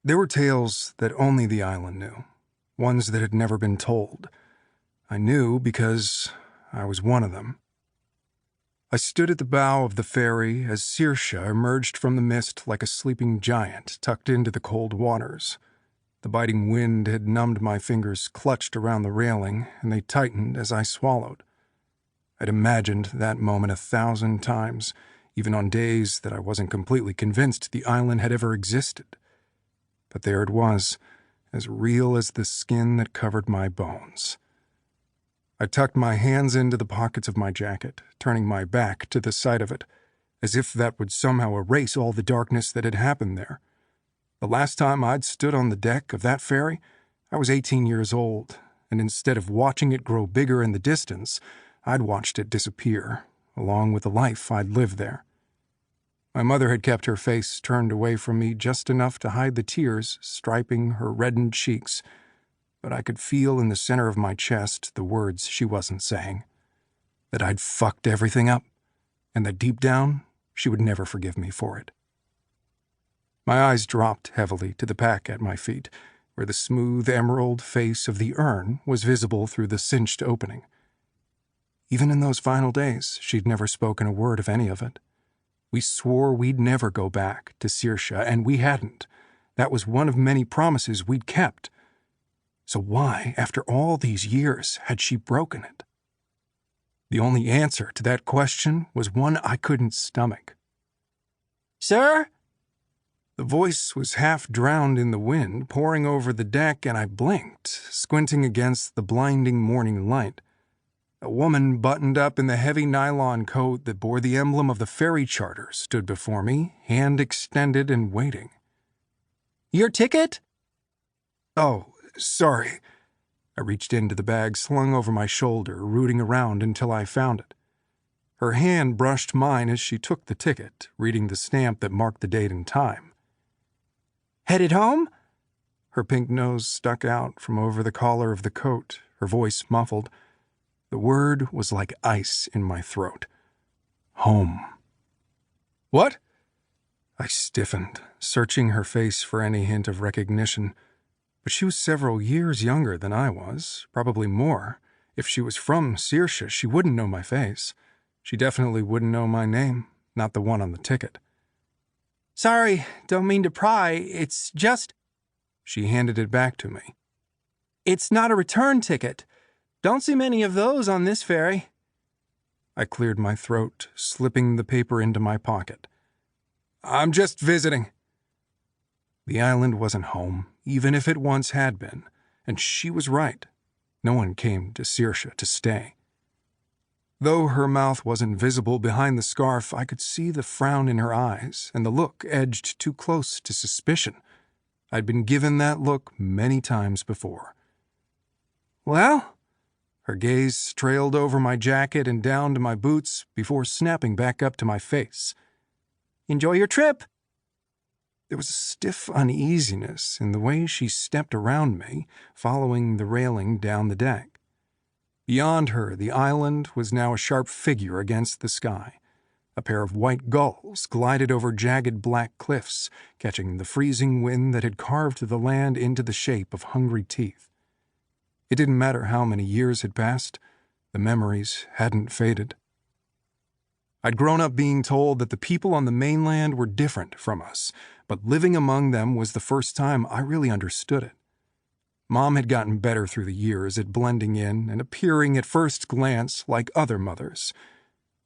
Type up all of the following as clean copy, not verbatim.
There were tales that only the island knew, ones that had never been told. I knew because I was one of them. I stood at the bow of the ferry as Saoirse emerged from the mist like a sleeping giant tucked into the cold waters. The biting wind had numbed my fingers clutched around the railing, and they tightened as I swallowed. I'd imagined that moment 1,000 times, even on days that I wasn't completely convinced the island had ever existed. But there it was, as real as the skin that covered my bones. I tucked my hands into the pockets of my jacket, turning my back to the sight of it, as if that would somehow erase all the darkness that had happened there. The last time I'd stood on the deck of that ferry, I was 18 years old, and instead of watching it grow bigger in the distance, I'd watched it disappear, along with the life I'd lived there. My mother had kept her face turned away from me just enough to hide the tears striping her reddened cheeks, but I could feel in the center of my chest the words she wasn't saying. That I'd fucked everything up, and that deep down, she would never forgive me for it. My eyes dropped heavily to the pack at my feet, where the smooth emerald face of the urn was visible through the cinched opening. Even in those final days, she'd never spoken a word of any of it. We swore we'd never go back to Saoirse, and we hadn't. That was one of many promises we'd kept. So why, after all these years, had she broken it? The only answer to that question was one I couldn't stomach. "Sir?" The voice was half drowned in the wind pouring over the deck, and I blinked, squinting against the blinding morning light. A woman buttoned up in the heavy nylon coat that bore the emblem of the ferry charter stood before me, hand extended and waiting. "Your ticket?" "Oh, sorry." I reached into the bag slung over my shoulder, rooting around until I found it. Her hand brushed mine as she took the ticket, reading the stamp that marked the date and time. "Headed home?" Her pink nose stuck out from over the collar of the coat, her voice muffled. The word was like ice in my throat. Home. "What?" I stiffened, searching her face for any hint of recognition. But she was several years younger than I was, probably more. If she was from Saoirse, she wouldn't know my face. She definitely wouldn't know my name, not the one on the ticket. "Sorry, don't mean to pry, it's just—" She handed it back to me. "It's not a return ticket. Don't see many of those on this ferry." I cleared my throat, slipping the paper into my pocket. "I'm just visiting." The island wasn't home, even if it once had been, and she was right. No one came to Saoirse to stay. Though her mouth wasn't visible behind the scarf, I could see the frown in her eyes, and the look edged too close to suspicion. I'd been given that look many times before. "Well?" Her gaze trailed over my jacket and down to my boots before snapping back up to my face. "Enjoy your trip." There was a stiff uneasiness in the way she stepped around me, following the railing down the deck. Beyond her, the island was now a sharp figure against the sky. A pair of white gulls glided over jagged black cliffs, catching the freezing wind that had carved the land into the shape of hungry teeth. It didn't matter how many years had passed, the memories hadn't faded. I'd grown up being told that the people on the mainland were different from us, but living among them was the first time I really understood it. Mom had gotten better through the years at blending in and appearing at first glance like other mothers,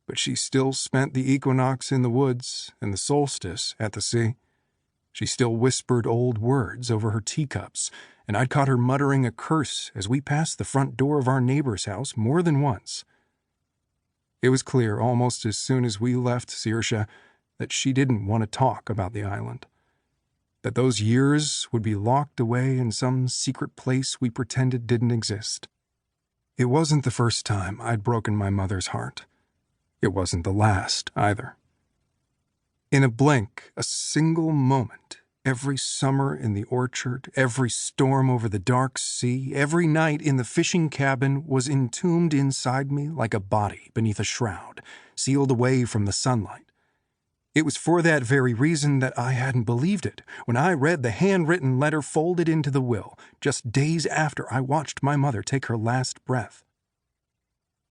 but she still spent the equinox in the woods and the solstice at the sea. She still whispered old words over her teacups, and I'd caught her muttering a curse as we passed the front door of our neighbor's house more than once. It was clear almost as soon as we left Saoirse that she didn't want to talk about the island, that those years would be locked away in some secret place we pretended didn't exist. It wasn't the first time I'd broken my mother's heart. It wasn't the last, either. In a blink, a single moment, every summer in the orchard, every storm over the dark sea, every night in the fishing cabin was entombed inside me like a body beneath a shroud, sealed away from the sunlight. It was for that very reason that I hadn't believed it when I read the handwritten letter folded into the will, just days after I watched my mother take her last breath.